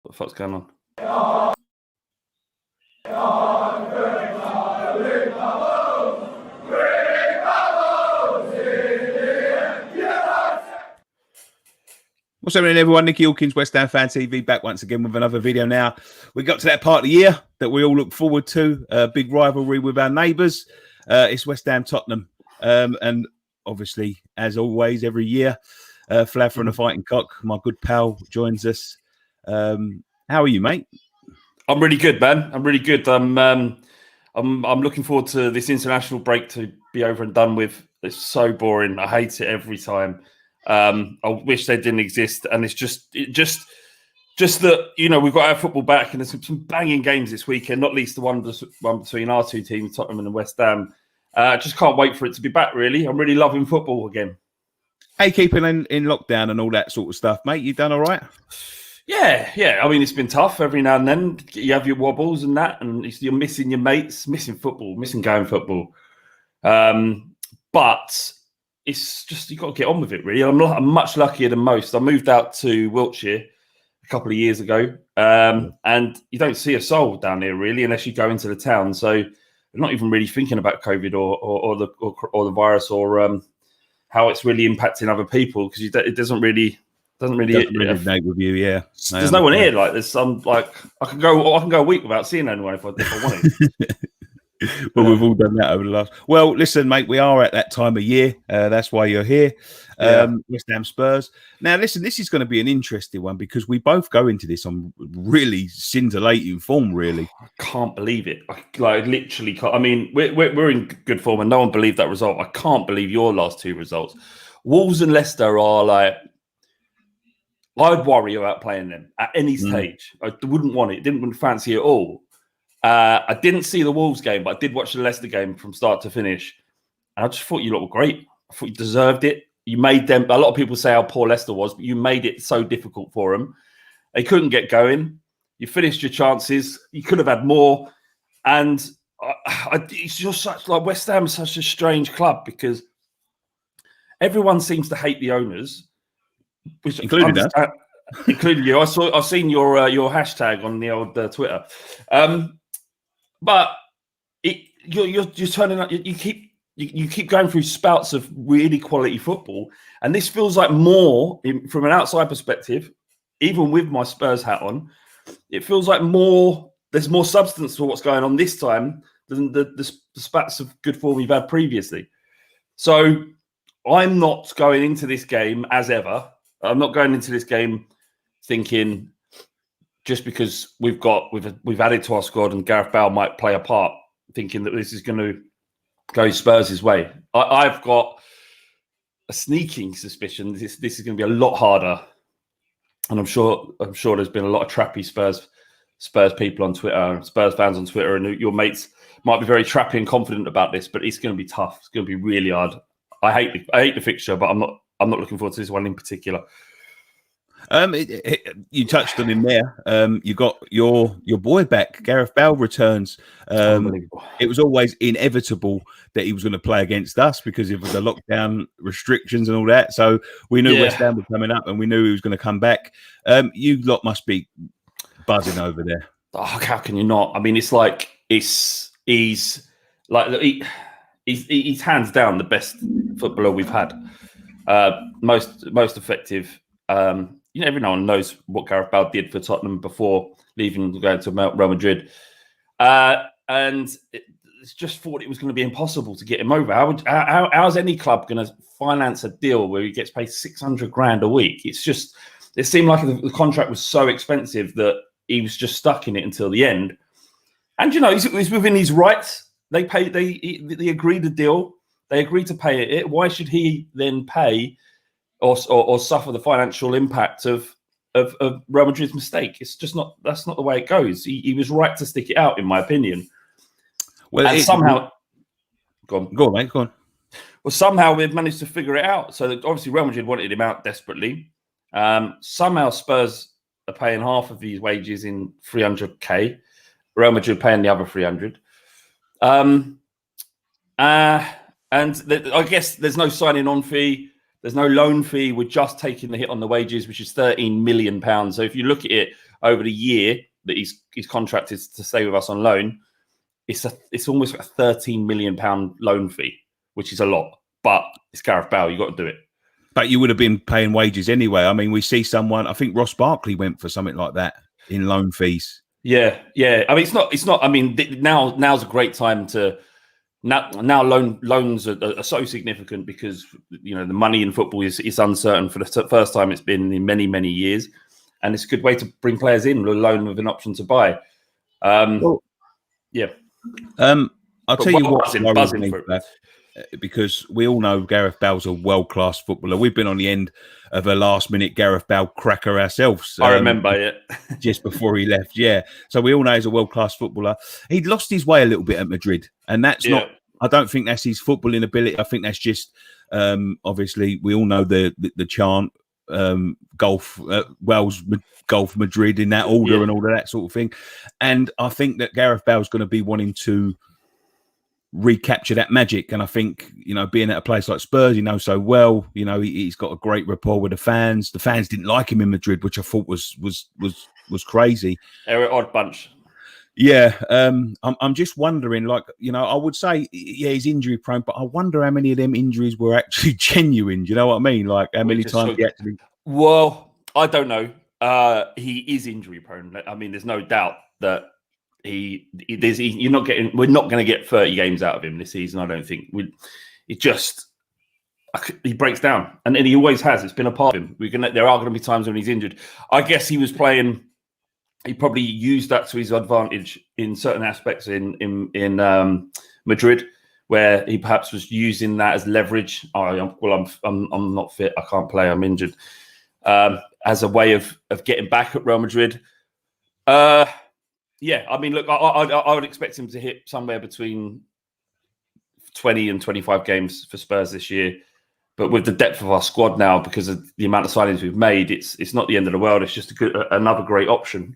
What the fuck's going on? What's happening, everyone? Nicky Hawkins, West Ham Fan TV, back once again with another video. Now, we got to that part of the year that we all look forward to, a big rivalry with our neighbours. It's West Ham Tottenham. And obviously, as always, every year, Flav from the Fighting Cock, my good pal, joins us. How are you, mate? I'm really good, man. I'm really good. I'm looking forward to this international break to be over and done with. It's so boring. I hate it every time. I wish they didn't exist, and it's just that, you know, we've got our football back, and there's some banging games this weekend, not least the one between our two teams, Tottenham and West Ham. I just can't wait for it to be back. Really, I'm really loving football again. Hey, keeping in lockdown and all that sort of stuff, mate. You done all right? Yeah. I mean, it's been tough every now and then. You have your wobbles and that, and you're missing your mates, missing football, missing going football. But it's just, you've got to get on with it, really. I'm much luckier than most. I moved out to Wiltshire a couple of years ago, and you don't see a soul down there, really, unless you go into the town. So I'm not even really thinking about COVID or the virus or how it's really impacting other people, because it doesn't really resonate with you, yeah. There's no one here. Like, there's some, like, I can go a week without seeing anyone if I wanted. Well, we've all done that over the last. Well, listen, mate, we are at that time of year. That's why you're here. West Ham Spurs. Now, listen, this is going to be an interesting one because we both go into this on really scintillating form. Really, I can't believe it. I literally can't. I mean, we're in good form, and no one believed that result. I can't believe your last two results. Wolves and Leicester are like, I'd worry about playing them at any stage. I wouldn't want it. Didn't fancy it at all. I didn't see the Wolves game, but I did watch the Leicester game from start to finish. And I just thought you looked great. I thought you deserved it. You made them. A lot of people say how poor Leicester was, but you made it so difficult for them. They couldn't get going. You finished your chances. You could have had more. And it's just such, like, West Ham is such a strange club because everyone seems to hate the owners, which including that. Including you. I've seen your hashtag on the old Twitter. But you're turning up. You keep going through spouts of really quality football, and this feels like more from an outside perspective. Even with my Spurs hat on, it feels like more. There's more substance to what's going on this time than the spats of good form we've had previously. So I'm not going into this game as ever. I'm not going into this game thinking, just because we've added to our squad and Gareth Bale might play a part, thinking that this is going to go Spurs' way. I've got a sneaking suspicion this is going to be a lot harder, and I'm sure there's been a lot of trappy Spurs people on Twitter, Spurs fans on Twitter, and your mates might be very trappy and confident about this, but it's going to be tough. It's going to be really hard. I hate the fixture, but I'm not looking forward to this one in particular. You touched on him there. You got your boy back. Gareth Bale returns. It was always inevitable that he was going to play against us because of the lockdown restrictions and all that. So we knew West Ham was coming up, and we knew he was going to come back. You lot must be buzzing over there. Oh, how can you not? I mean, it's like he's hands down the best footballer we've had. Most effective. You know, everyone knows what Gareth Bale did for Tottenham before leaving to go to Real Madrid. And it's just thought it was going to be impossible to get him over. How's any club going to finance a deal where he gets paid $600,000 a week? It seemed like the contract was so expensive that he was just stuck in it until the end. And, you know, he's within his rights. They agreed the deal. They agreed to pay it. Why should he then pay or suffer the financial impact of Real Madrid's mistake? It's just not. That's not the way it goes. He was right to stick it out, in my opinion. Well, and somehow, go on, mate. Go on. Well, somehow we've managed to figure it out. So that obviously Real Madrid wanted him out desperately. Somehow Spurs are paying half of his wages in 300k. Real Madrid paying the other 300. And I guess there's no signing on fee. There's no loan fee. We're just taking the hit on the wages, which is £13 million. So if you look at it over the year that he's contracted to stay with us on loan, it's almost a £13 million loan fee, which is a lot. But it's Gareth Bale. You've got to do it. But you would have been paying wages anyway. I mean, we see someone. I think Ross Barkley went for something like that in loan fees. Yeah. I mean, it's not. I mean, now's a great time to. Now loans are so significant because the money in football is uncertain for the first time it's been in many years, and it's a good way to bring players in with a loan with an option to buy. Yeah. I'll tell you what, buzzing for it. Because we all know Gareth Bale's a world-class footballer. We've been on the end of a last-minute Gareth Bale cracker ourselves. I remember it. Just before he left, yeah. So we all know he's a world-class footballer. He'd lost his way a little bit at Madrid, and that's not. I don't think that's his footballing ability. I think that's just obviously we all know the chant golf Wales golf Madrid in that order and all of that sort of thing. And I think that Gareth Bale's going to be wanting to recapture that magic. And I think, being at a place like Spurs, so well, he's got a great rapport with the fans. The fans didn't like him in Madrid, which I thought was crazy. They're an odd bunch. Yeah. I'm just wondering, I would say, he's injury prone, but I wonder how many of them injuries were actually genuine. Do you know what I mean? Like how many times he actually. Well, I don't know. He is injury prone. I mean, there's no doubt that we're not going to get 30 games out of him this season. I don't think he breaks down, and he always has. It's been a part of him. There are going to be times when he's injured. I guess he was playing. He probably used that to his advantage in certain aspects in Madrid, where he perhaps was using that as leverage. I'm not fit. I can't play. I'm injured. As a way of getting back at Real Madrid. Yeah, I mean, look, I would expect him to hit somewhere between 20 and 25 games for Spurs this year. But with the depth of our squad now, because of the amount of signings we've made, it's not the end of the world. It's just another great option.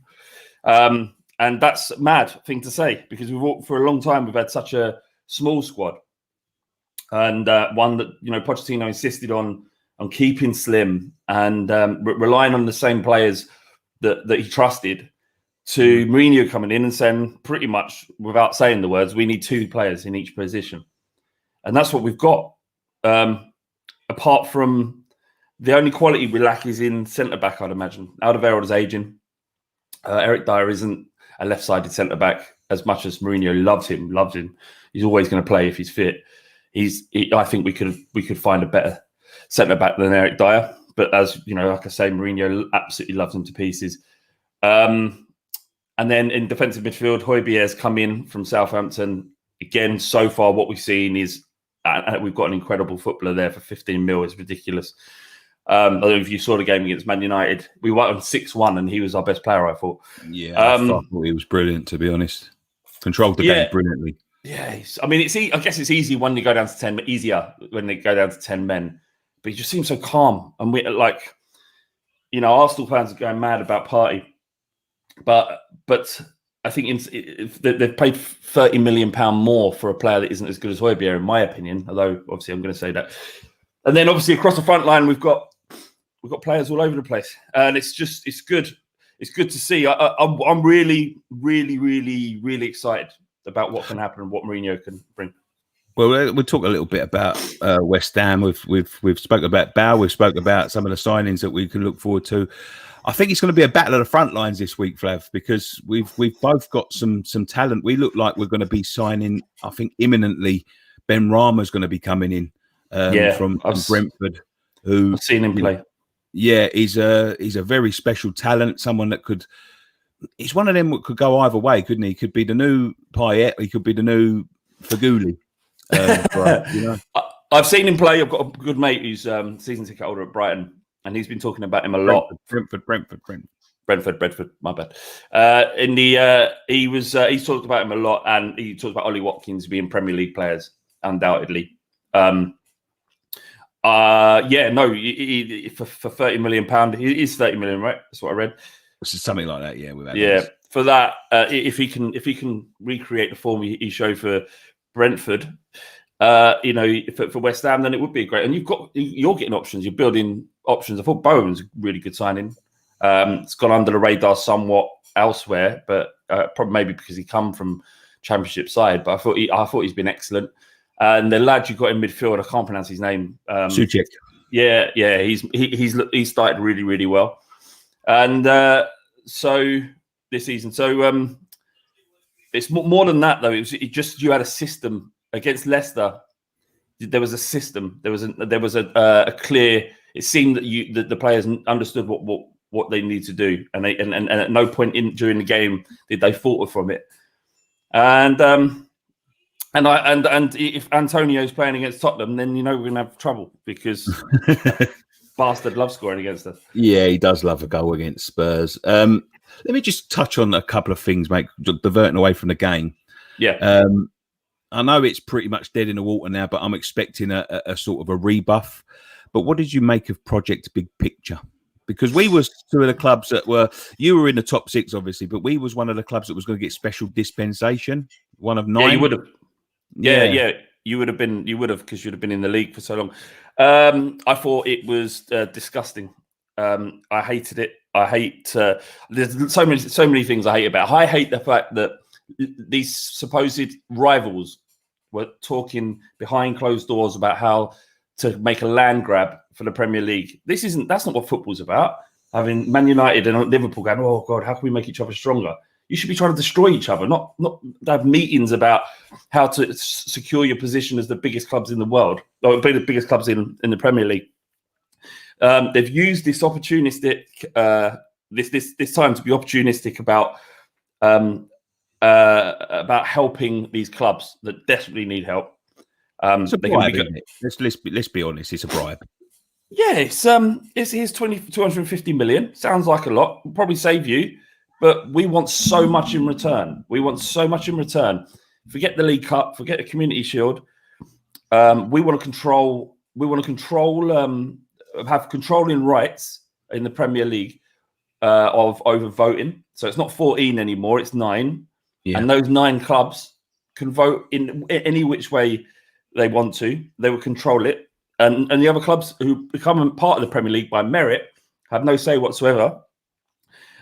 And that's a mad thing to say because for a long time we've had such a small squad, and one that Pochettino insisted on keeping slim and relying on the same players that he trusted. To Mourinho coming in and saying pretty much without saying the words, we need 2 players in each position. And that's what we've got. Apart from the only quality we lack is in centre-back, I'd imagine. Alderweireld's aging. Eric Dyer isn't a left-sided centre-back as much as Mourinho loves him. He's always going to play if he's fit. I think we could find a better centre-back than Eric Dyer. But as, like I say, Mourinho absolutely loves him to pieces. And then in defensive midfield, Højbjerg's come in from Southampton. Again, so far what we've seen is we've got an incredible footballer there for 15 mil. It's ridiculous. I don't know if you saw the game against Man United. We won 6-1 and he was our best player, I thought. Yeah, I thought he was brilliant, to be honest. Controlled the game brilliantly. Yeah, I mean, I guess it's easy when you go down to 10, but easier when they go down to 10 men. But he just seems so calm. And we Arsenal fans are going mad about Partey. But I think they've paid £30 million more for a player that isn't as good as Højbjerg, in my opinion. Although obviously I'm going to say that. And then obviously across the front line we've got players all over the place, and it's good. It's good to see. I'm really excited about what can happen and what Mourinho can bring. Well, we'll talk a little bit about West Ham. We've spoken about Bale. We've spoken about some of the signings that we can look forward to. I think it's going to be a battle of the front lines this week, Flav, because we've both got some talent. We look like we're going to be signing, I think, imminently. Ben Rama's going to be coming in from Brentford. I've seen him play. Yeah, he's a very special talent. Someone that could. He's one of them that could go either way, couldn't he? He could be the new Payet. He could be the new Faguli. I've seen him play. I've got a good mate who's season ticket holder at Brighton. And he's been talking about him a lot. Brentford. My bad. He's talked about him a lot, and he talked about Ollie Watkins being Premier League players, undoubtedly. For £30 million, it is £30 million, right? That's what I read. Something like that, yeah. For that, if he can recreate the form he showed for Brentford, for West Ham, then it would be great. And you're getting options. You're building options. I thought Bowen's a really good signing. It's gone under the radar somewhat elsewhere, but probably maybe because he come from Championship side. But I thought he's been excellent. And the lad you got in midfield, I can't pronounce his name. Suchek. Yeah, he's started really, really well. And so this season, it's more than that though. It just you had a system against Leicester. There was a system. There was a clear. It seemed that the players understood what they need to do, and at no point during the game did they falter from it. And if Antonio's playing against Tottenham, then we're going to have trouble because bastard loves scoring against us. Yeah, he does love a goal against Spurs. Let me just touch on a couple of things, mate, diverting away from the game. Yeah. I know it's pretty much dead in the water now, but I'm expecting a sort of a rebuff. But what did you make of Project Big Picture? Because we was two of the clubs you were in the top 6, obviously, but we was one of the clubs that was going to get special dispensation. One of 9. Yeah, you would have. Yeah, you would have because you'd have been in the league for so long. I thought it was disgusting. I hated it. I hate. There's so many things I hate about it. I hate the fact that these supposed rivals were talking behind closed doors about how to make a land grab for the Premier League. That's not what football's about. Having Man United and Liverpool going, oh God, how can we make each other stronger? You should be trying to destroy each other, not have meetings about how to secure your position as the biggest clubs in the world, or the biggest clubs in the Premier League. They've used this opportunistic this time to be opportunistic about helping these clubs that desperately need help. It's a bribe, isn't it? Let's be honest, it's a bribe. Yeah, here's 250 million. Sounds like a lot. Will probably save you, but we want so much in return. Forget the League Cup. Forget the Community Shield. We want to control. Have controlling rights in the Premier League of over voting. So it's not 14 anymore. It's 9, and those 9 clubs can vote in any which way they want to. They will control it. And the other clubs who become part of the Premier League by merit have no say whatsoever.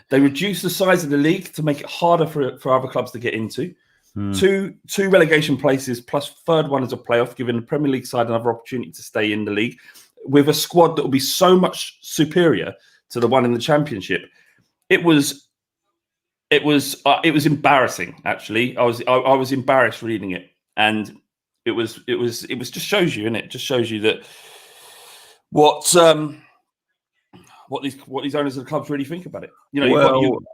They reduce the size of the league to make it harder for other clubs to get into. Two relegation places plus third one as a playoff, giving the Premier League side another opportunity to stay in the league with a squad that will be so much superior to the one in the Championship. It was embarrassing. Actually, I was embarrassed reading it, and it was just shows you, innit? It just shows you that what these owners of the clubs really think about it.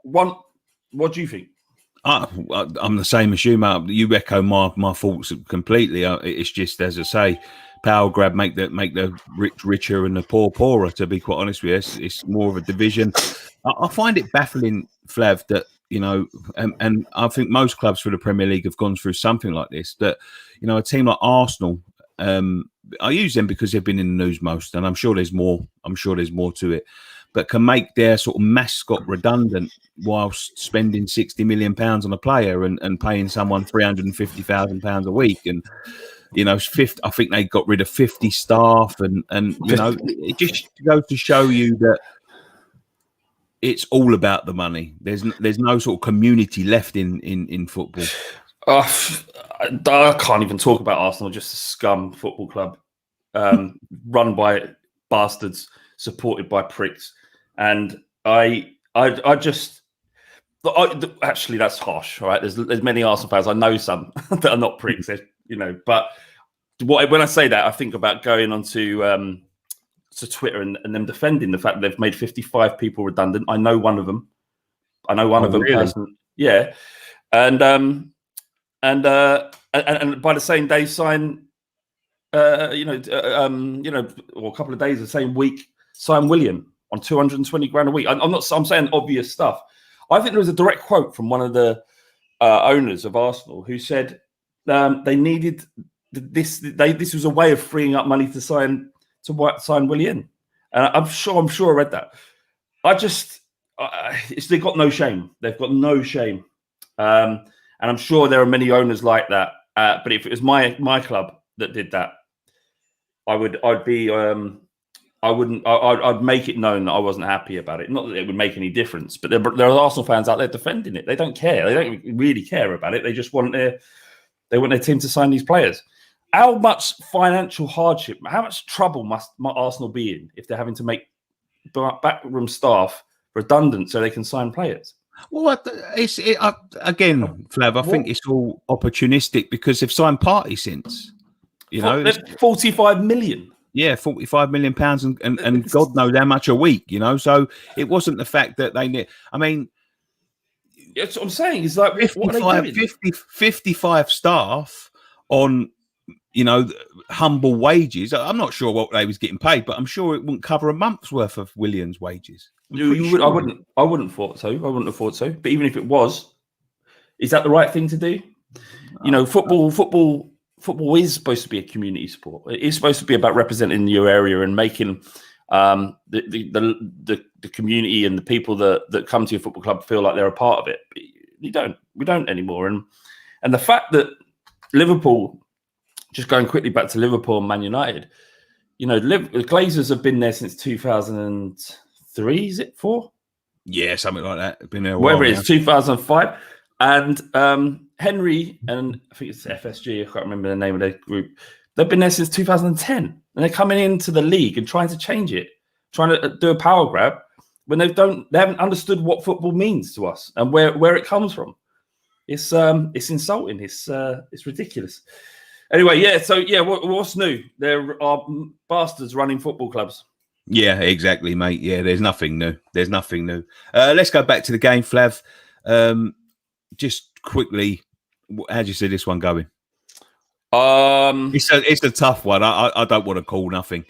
What do you think? I'm the same as you, Mark. You echo my thoughts completely. It's just, as I say, power grab, make the rich richer and the poor poorer. To be quite honest with you, it's more of a division. I find it baffling, Flav, that and I think most clubs for the Premier League have gone through something like this. That a team like Arsenal, I use them because they've been in the news most, and I'm sure there's more to it. But can make their sort of mascot redundant whilst spending £60 million on a player and paying someone £350,000 a week, and I think they got rid of 50 staff, and it just goes to show you that it's all about the money. There's no sort of community left in football. I can't even talk about Arsenal. Just a scum football club, run by bastards, supported by pricks. And actually that's harsh, right? There's many Arsenal fans. I know some that are not pricks, but when I say that, I think about going onto to Twitter and them defending the fact that they've made 55 people redundant. I know one of them. Really? Personally. Yeah. And by the same day sign, or a couple of days, the same week, sign William on 220 grand a week. I'm saying obvious stuff. I think there was a direct quote from one of the owners of Arsenal who said they needed this. This was a way of freeing up money to sign William. And I'm sure I read that. They've got no shame. They've got no shame. And I'm sure there are many owners like that. But if it was my club, that did that, I'd make it known that I wasn't happy about it. Not that it would make any difference, but there are Arsenal fans out there defending it. They don't care. They don't really care about it. They just want their team to sign these players. How much financial hardship, how much trouble must Arsenal be in if they're having to make backroom staff redundant so they can sign players? Well, again, Flav, I think it's all opportunistic because they've signed Party since. They're 45 million. Yeah, 45 million pounds and God knows how much a week, So it wasn't the fact that they need. I mean, that's what I'm saying. It's like 55 staff on, humble wages. I'm not sure what they was getting paid, but I'm sure it wouldn't cover a month's worth of Williams' wages. I wouldn't have thought so. But even if it was, is that the right thing to do? Football is supposed to be a community sport. It is supposed to be about representing your area and making the community and the people that come to your football club feel like they're a part of it. But we don't anymore. And the fact that Liverpool, just going quickly back to Liverpool and Man United, the Glazers have been there since 2003. Is it 4? Yeah, something like that. Been there a whatever while it is, 2005. And Henry and I think it's FSG, I can't remember the name of their group. They've been there since 2010, and they're coming into the league and trying to change it, trying to do a power grab when they haven't understood what football means to us and where it comes from. It's insulting. It's ridiculous. Anyway, yeah. So yeah, what's new? There are bastards running football clubs. Yeah, exactly, mate. Yeah, there's nothing new. Let's go back to the game, Flav. Just quickly, how do you see this one going? It's a tough one. I don't want to call nothing.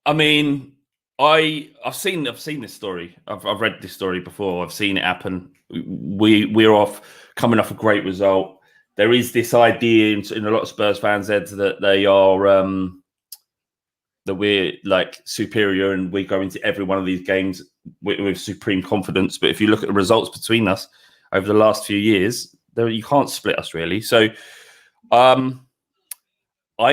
I mean, I've seen this story. I've read this story before. I've seen it happen. We're coming off a great result. There is this idea in a lot of Spurs fans' heads that they are that we're like superior and we go into every one of these games with supreme confidence. But if you look at the results between us over the last few years, you can't split us really. So I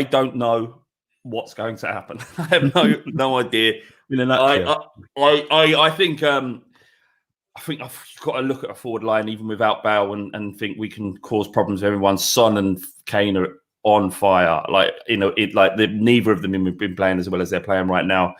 don't know what's going to happen. I have no idea. I think I've got to look at a forward line even without Bale and think we can cause problems with everyone. Son and Kane are on fire. Neither of them have been playing as well as they're playing right now.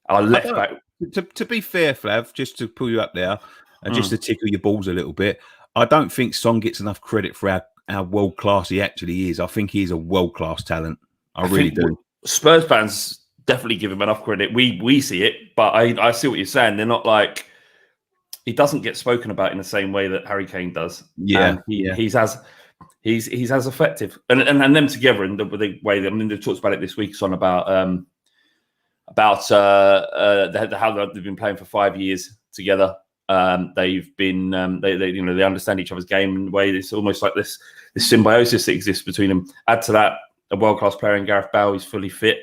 Our left back. To be fair, Flav, just to pull you up there and just to tickle your balls a little bit, I don't think Son gets enough credit for how world class he actually is. I think he's a world class talent. I really do. Spurs fans definitely give him enough credit. We see it, but I see what you're saying. They're not like, he doesn't get spoken about in the same way that Harry Kane does. Yeah, he's as effective, and them together in the way. I mean, they talked about it this week, Son, about how they've been playing for 5 years together. They've been they understand each other's game in a way. It's almost like this symbiosis that exists between them. Add to that a world-class player in Gareth Bale. He's fully fit.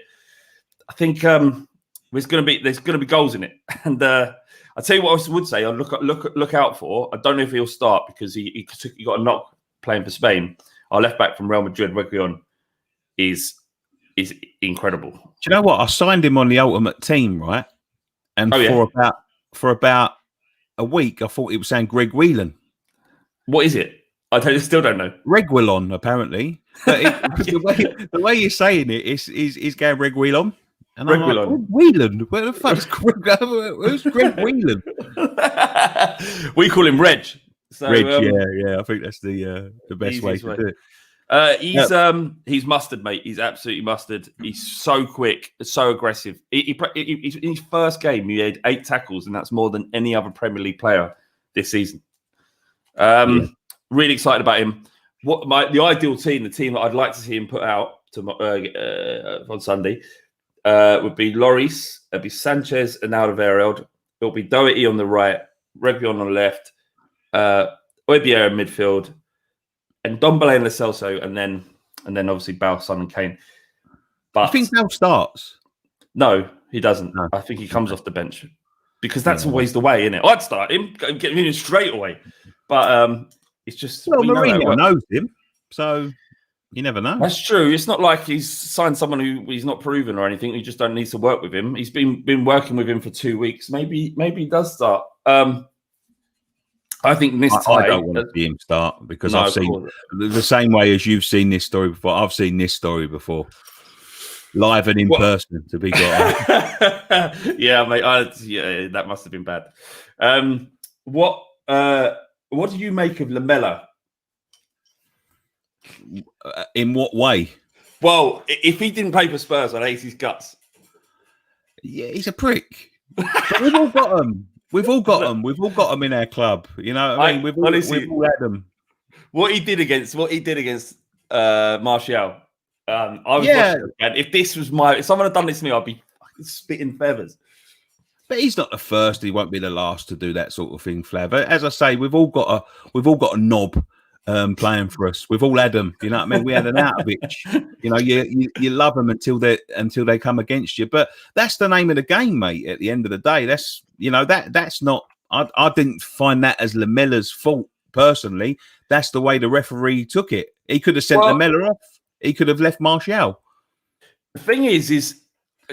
I think there's going to be goals in it. And I tell you what I would say. I'll look out for. I don't know if he'll start because he got a knock playing for Spain. Our left back from Real Madrid, Reguilón, is incredible. Do you know what? I signed him on the Ultimate Team, right? And for about a week, I thought it was saying Greg Whelan. What is it? Still don't know. Reguilón, apparently. But the way you're saying it is going Reguilón. And Reguilón. I'm like, Whelan? Where the fuck's who's Greg Whelan? We call him Reg. So, Reg, yeah. I think that's the best way to do it. He's mustard, mate. He's absolutely mustard. He's so quick, so aggressive. In his first game, he had 8 tackles, and that's more than any other Premier League player this season. Really excited about him. The ideal team, the team that I'd like to see him put out on Sunday, would be Lloris, it'd be Sanchez and Alderweireld. It'll be Doherty on the right, Reguilón on the left, Obier in midfield, and Ndombele and Lo Celso, and then obviously Bale, Son, and Kane. But I think Bale starts. No, he doesn't. No. I think he comes off the bench because that's always the way, isn't it? I'd start him, get him in straight away. But it's just Mourinho knows him, so You never know. That's true. It's not like he's signed someone who he's not proven or anything. He just don't need to work with him. He's been working with him for 2 weeks. Maybe he does start. I think this I don't want to see him start because I've seen the same way as you've seen this story before. I've seen this story before, live and in person. To be quite honest. Yeah, mate. Yeah, that must have been bad. What do you make of Lamela? In what way? Well, if he didn't play for Spurs, I'd hate his guts. Yeah, he's a prick. We've all got him. We've all got them. We've all got them in our club. You know what I mean? We've all had them. What he did against Martial. I was watching, and if someone had done this to me, I'd be fucking spitting feathers. But he's not the first. He won't be the last to do that sort of thing, Flav. As I say, we've all got a knob playing for us. We've all had them. You know what I mean? We had an Outovich. You know, you love them until they come against you. But that's the name of the game, mate. At the end of the day, that's not. I didn't find that as Lamela's fault personally. That's the way the referee took it. He could have sent Lamela off. He could have left Martial. The thing is.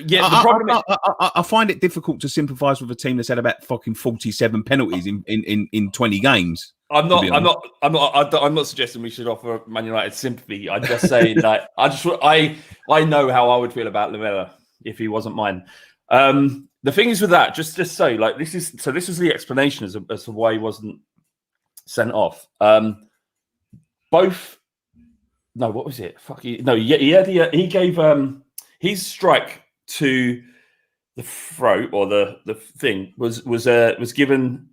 Yeah, the problem I find it difficult to sympathise with a team that's had about fucking 47 penalties in 20 games. I'm not suggesting we should offer Man United sympathy. I'm just saying that I know how I would feel about Lamela if he wasn't mine. The thing is with that, just say like this is the explanation as to why he wasn't sent off. What was it? He gave his strike to the throat or the thing was given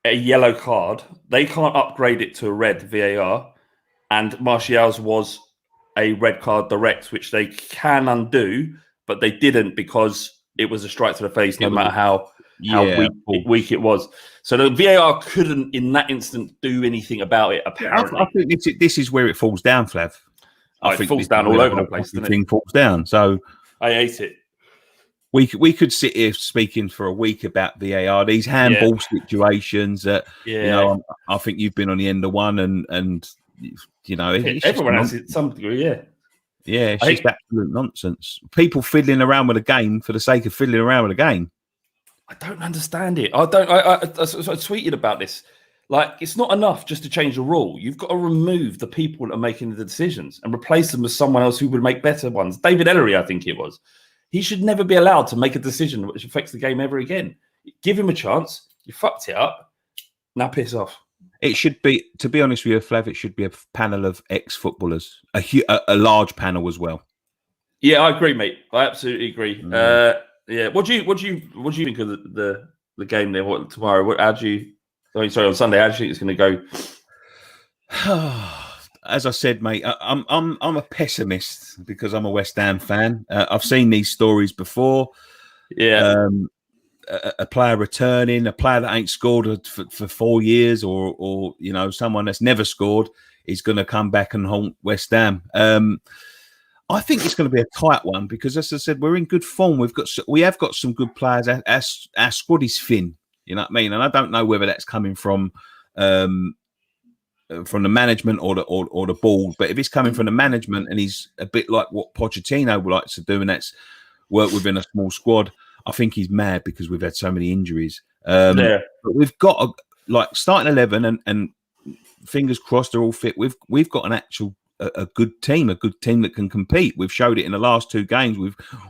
a yellow card. They can't upgrade it to a red VAR, and Martial's was a red card direct, which they can undo, but they didn't because it was a strike to the face, no matter how weak it was. So the VAR couldn't, in that instant, do anything about it. Apparently, I think this is where it falls down, Flav. I think it falls down all over the place. The thing falls down. So I hate it. We could sit here speaking for a week about VAR, these handball situations. That I think you've been on the end of one, and everyone has it to some degree. Yeah, it's just absolute nonsense. People fiddling around with a game for the sake of fiddling around with a game. I don't understand it. I tweeted about this. Like, it's not enough just to change the rule. You've got to remove the people that are making the decisions and replace them with someone else who would make better ones. David Ellery, I think it was. He should never be allowed to make a decision which affects the game ever again. Give him a chance. You fucked it up. Now piss off. It should be, to be honest with you, Flav, it should be a panel of ex-footballers, a large panel as well. Yeah, I agree, mate. I absolutely agree. Yeah. What do you think of the game there? Tomorrow? On Sunday? How do you think it's going to go? As I said, mate, I'm a pessimist because I'm a West Ham fan. I've seen these stories before. Yeah. A player returning, a player that ain't scored for 4 years, or someone that's never scored is going to come back and haunt West Ham. I think it's going to be a tight one because, as I said, we're in good form. We have got some good players. Our squad is thin. You know what I mean? And I don't know whether that's coming from the management or the board. But if it's coming from the management and he's a bit like what Pochettino would like to do, and that's work within a small squad, I think he's mad because we've had so many injuries. But we've got starting 11 and fingers crossed they're all fit. We've got a good team that can compete. We've showed it in the last 2 games.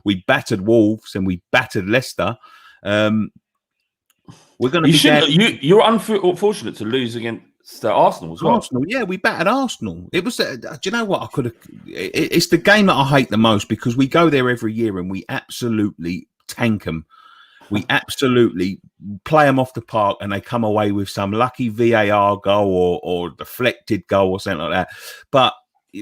We battered Wolves and we battered Leicester. We're going to You're unfortunate to lose against Arsenal as well. Arsenal, yeah, we battered Arsenal. It was. Do you know what? It's the game that I hate the most because we go there every year and we absolutely tank them. We absolutely play them off the park, and they come away with some lucky VAR goal or deflected goal or something like that. But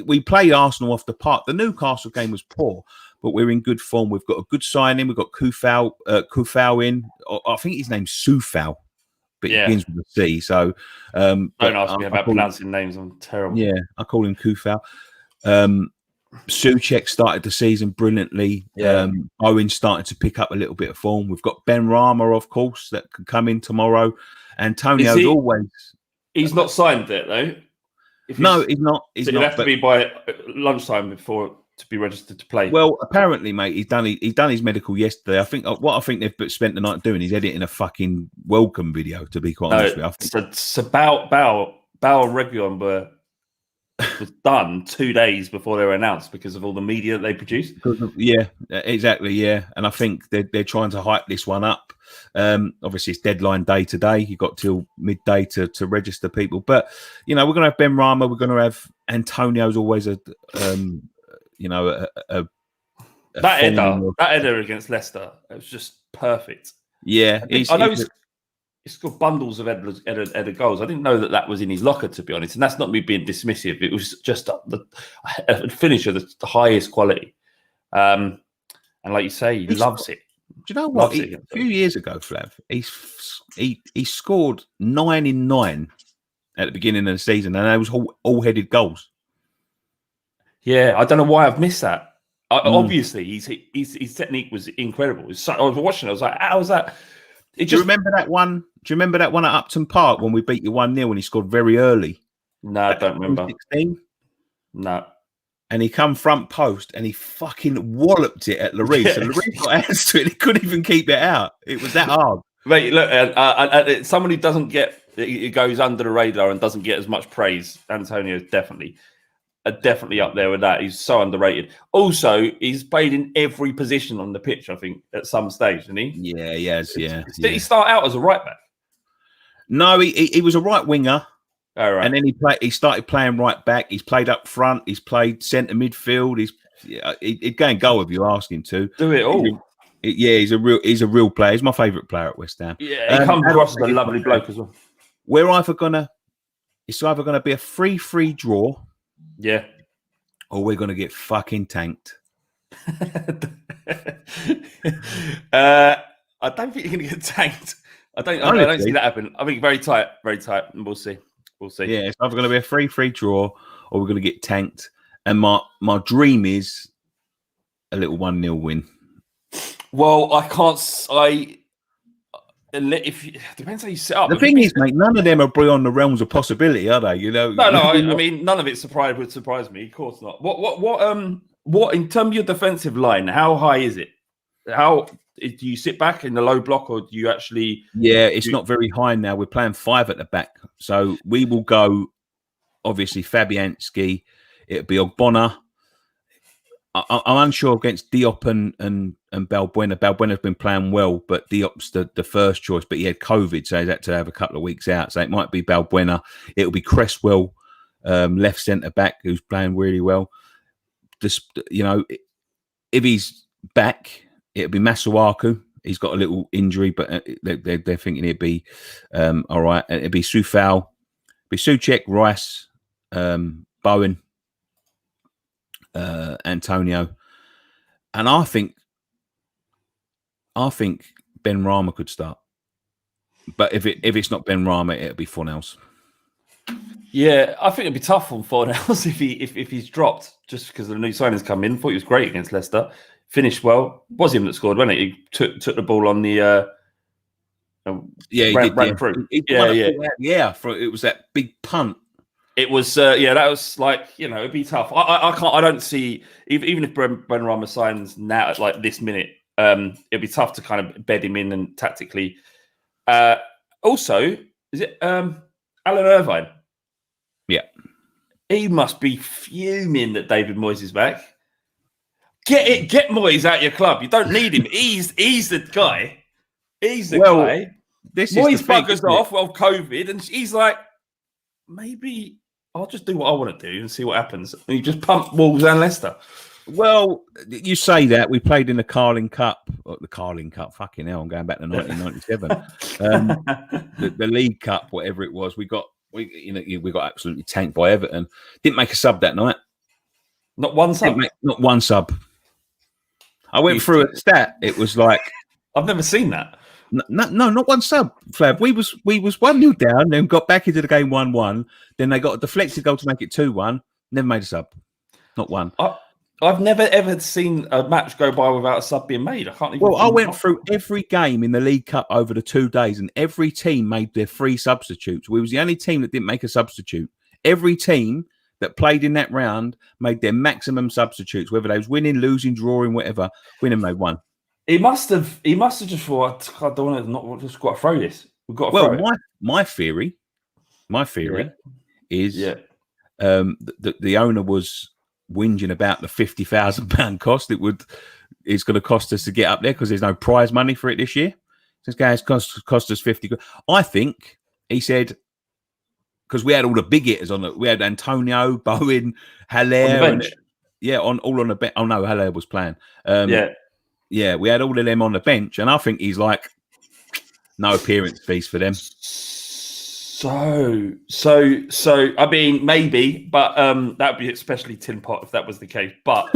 we played Arsenal off the park. The Newcastle game was poor, but we're in good form. We've got a good signing. We've got Kufau in. I think his name's Sufau, but it begins with a C. So don't ask me about pronouncing names. I'm terrible. Yeah, I call him Kufau. Souček started the season brilliantly. Owen's starting to pick up a little bit of form. We've got Ben Rama, of course, that could come in tomorrow. Antonio's always. He's not signed yet, though. If No, it's, he's not. He's so it'd not. have to be by lunchtime before to be registered to play. Well, apparently, mate, he's done his medical yesterday. I think what I think they've spent the night doing is editing a fucking welcome video. To be quite honest with you, I think. So Bao and Reguilon was done 2 days before they were announced because of all the media that they produced. Yeah, exactly. Yeah, and I think they're trying to hype this one up. Obviously, it's deadline day today. You got till midday to register people, but we're going to have Ben Rama. We're going to have Antonio's always a that header against Leicester. It was just perfect. Yeah, I know he's got bundles of header goals. I didn't know that was in his locker, to be honest. And that's not me being dismissive. It was just a finisher that's the highest quality. And like you say, he loves it. Do you know what? A few years ago, Flav, he scored 9 in 9 at the beginning of the season, and they was all headed goals. Yeah, I don't know why I've missed that. Obviously, his technique was incredible. I was watching. I was like, "How was that?" Do you remember that one? Do you remember that one at Upton Park when we beat you 1-0 and he scored very early? No, I don't remember. 16? No. And he come front post and he fucking walloped it at Lloris. And Lloris got hands to it. He couldn't even keep it out. It was that hard. Mate, look, someone who doesn't get it goes under the radar and doesn't get as much praise. Antonio is definitely up there with that. He's so underrated. Also, he's played in every position on the pitch, I think, at some stage, didn't he? Yeah, he has. Yeah. Did he start out as a right back? No, he was a right winger. All right. And then he started playing right back. He's played up front. He's played centre midfield. He'd go and goal if you ask him to. Do it all. He's a real player. He's my favourite player at West Ham. Yeah, he comes across as a lovely bloke as well. It's either gonna be a free draw. Yeah. Or we're gonna get fucking tanked. I don't think you're gonna get tanked. I don't see that happen. I think very tight, and we'll see. Yeah, it's either going to be a free draw or we're going to get tanked. And my dream is a little 1-0 win. Well, I can't. Depends how you set up. The thing is, mate, none of them are beyond the realms of possibility, are they? No. I mean, none of it would surprise me. Of course not. What in terms of your defensive line? How high is it? How do you sit back in the low block, or do you actually? Yeah, it's not very high now. We're playing 5 at the back, so we will go. Obviously, Fabianski. It'll be Ogbonna. I'm unsure against Diop and Balbuena. Balbuena's been playing well, but Diop's the first choice. But he had COVID, so he's had to have a couple of weeks out. So it might be Balbuena. It'll be Cresswell, left centre back, who's playing really well. If he's back, it'll be Masuaku. He's got a little injury, but they're thinking it'd be all right. It'll be Sufal, be Souček, Rice, Bowen, Antonio, and I think Ben Rama could start. But if it's not Ben Rama, it'll be Fornells. Yeah, I think it'd be tough on Fornells if he's dropped just because the new signings come in. Thought he was great against Leicester. Finished well. Was him that scored, wasn't it? He took the ball on the ran through. It was that big punt. It was that was like, it'd be tough. I don't see, even if Ben Rama signs now at like this minute, it'd be tough to kind of bed him in and tactically. Also, is it Alan Irvine? Yeah. He must be fuming that David Moyes is back. Get Moyes out of your club. You don't need him. He's the guy. He's the guy. Moyes buggers off, COVID, and he's like, maybe I'll just do what I want to do and see what happens. And he just pumped Wolves and Leicester. Well, you say that. We played in the Carling Cup. The Carling Cup, fucking hell, I'm going back to 1997. The League Cup, whatever it was, we got absolutely tanked by Everton. Didn't make a sub that night. Not one sub? Not one sub. I went through a stat. It was like... I've never seen that. No, not one sub, Flav. We was 1-0 down, then got back into the game 1-1. Then they got a deflected goal to make it 2-1. Never made a sub. Not one. I've never ever seen a match go by without a sub being made. I can't even. Well, I went through every game in the League Cup over the 2 days, and every team made their 3 substitutes. We was the only team that didn't make a substitute. Every team that played in that round made their maximum substitutes, whether they was winning, losing, drawing, whatever. Winning made one. He must have just thought, I don't want to not just got to throw this. We've got to Well, throw it. my theory is the owner was whinging about the £50,000 cost it's going to cost us to get up there because there's no prize money for it this year. This guy's cost us 50. I think he said, because we had all the big hitters on it. We had Antonio, Bowen, Haller, all on the bench. Oh no, Haller was playing. Yeah, we had all of them on the bench, and I think he's like, no appearance fees for them. So. I mean, maybe, but that'd be especially tin pot if that was the case. But,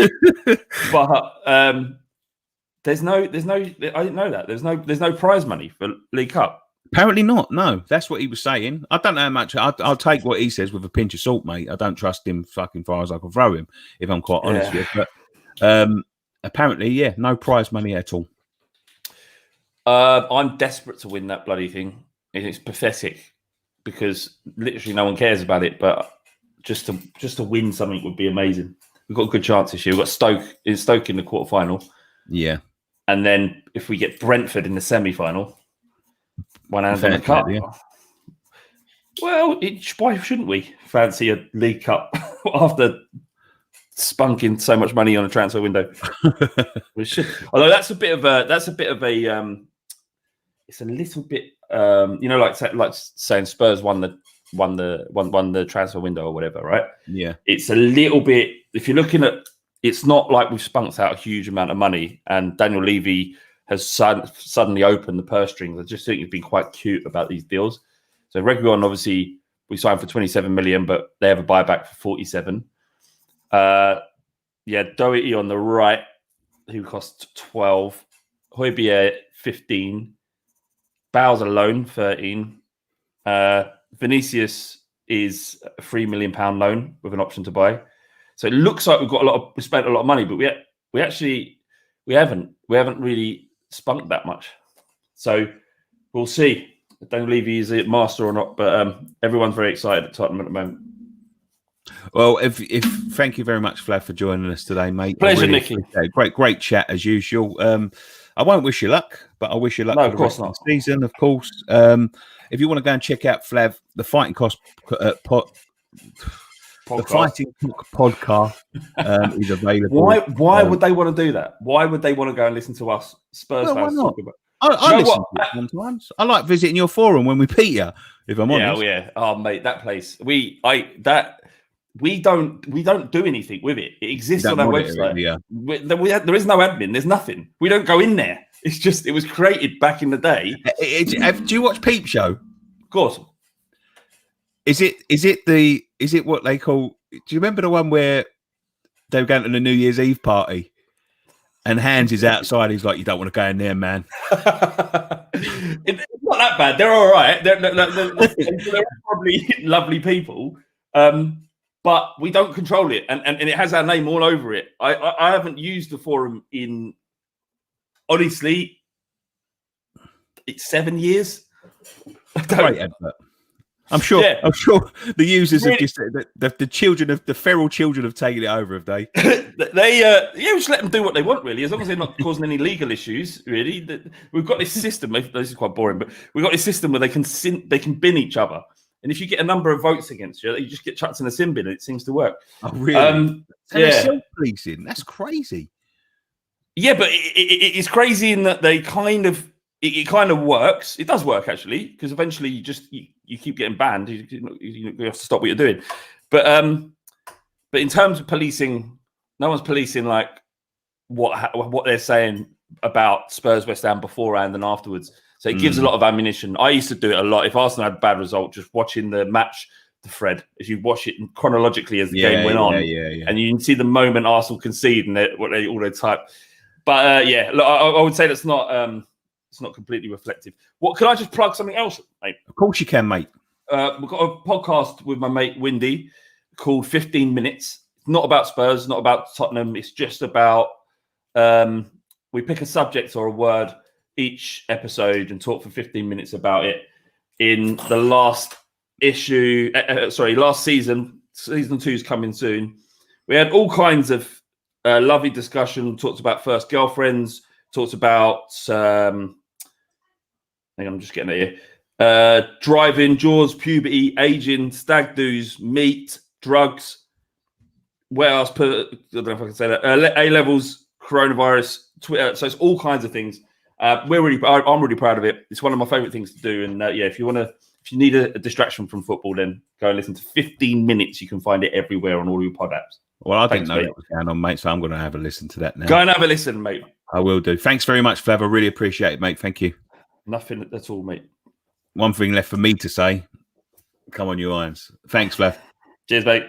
there's no. I didn't know that. There's no prize money for League Cup. Apparently not. No, that's what he was saying. I don't know how much. I'll take what he says with a pinch of salt, mate. I don't trust him fucking far as I can throw him, if I'm quite honest with you. But apparently, no prize money at all. I'm desperate to win that bloody thing. It's pathetic because literally no one cares about it. But just to win something would be amazing. We've got a good chance this year. We've got Stoke in the quarterfinal. Yeah, and then if we get Brentford in the semi-final, one hand on the cup. Yeah. Well, why shouldn't we fancy a League Cup after spunking so much money on a transfer window? We should. Although that's a bit of a it's a little bit like saying Spurs won the transfer window or whatever, right? Yeah. It's a little bit, if you're looking at, it's not like we've spunked out a huge amount of money and Daniel Levy has suddenly opened the purse strings. I just think he's been quite cute about these deals. So Reguilon, obviously, we signed for 27 million, but they have a buyback for 47. Doherty on the right, who cost 12. Højbjerg, 15. Bowles alone, 13. Vinicius is a £3 million loan with an option to buy. So it looks like we spent a lot of money, but we haven't really spunked that much. So we'll see. I don't believe he's a master or not, but everyone's very excited at Tottenham at the moment. Well, if thank you very much, Flav, for joining us today, mate. Pleasure, Nicky. Great chat as usual. I won't wish you luck, but I wish you luck for the rest of the season, of course. If you want to go and check out Flav, the Fighting Cost The Fighting Cock podcast is available. Why would they want to do that? Why would they want to go and listen to us Spurs fans talk about? I listen to it sometimes. I like visiting your forum when we beat you, if I'm honest. Yeah. Oh, mate, that place. We don't do anything with it. It exists on our website. There is no admin. There's nothing. We don't go in there. It's just, it was created back in the day. Do you watch Peep Show? Of course. Is it what they call? Do you remember the one where they were going to the New Year's Eve party, and Hans is outside? He's like, "You don't want to go in there, man." It's not that bad. They're all right. They're probably lovely people, but we don't control it, and it has our name all over it. I haven't used the forum in, honestly, it's 7 years. Great advert. I'm sure the users have just the children of the feral children have taken it over, have they? We just let them do what they want, really, as long as they're not causing any legal issues. Really, we've got this system. This is quite boring, but we've got this system where they can bin each other, and if you get a number of votes against you, you just get chucked in a sin bin, and it seems to work. Oh, really? Self-policing. That's crazy. Yeah, but it's crazy in that they kind of. It kind of works. It does work, actually, because eventually you keep getting banned. You have to stop what you're doing. But in terms of policing, no one's policing like what they're saying about Spurs West Ham beforehand and afterwards. So it gives a lot of ammunition. I used to do it a lot. If Arsenal had a bad result, just watching the match, the thread, as you watch it chronologically as the game went on, and you can see the moment Arsenal concede and what they all type. But look, I would say that's not. It's not completely reflective. What can I just plug something else, mate? Of course you can, mate. We've got a podcast with my mate Windy called 15 Minutes. It's not about Spurs, not about Tottenham. It's just about we pick a subject or a word each episode and talk for 15 minutes about it. In the last issue. Last season. Season 2 is coming soon. We had all kinds of lovely discussion. Talked about first girlfriends. Talked about. Hang on, I'm just getting it here. Driving, jaws, puberty, aging, stag do's, meat, drugs. Where else? I don't know if I can say that. A levels, coronavirus, Twitter. So it's all kinds of things. I'm really proud of it. It's one of my favorite things to do. And if you need a distraction from football, then go and listen to 15 minutes. You can find it everywhere on all your pod apps. Well, I didn't know that was going on, mate. So I'm going to have a listen to that now. Go and have a listen, mate. I will do. Thanks very much, Flav. I really appreciate it, mate. Thank you. Nothing at all, mate. One thing left for me to say. Come on, you irons. Thanks, Flav. Cheers, mate.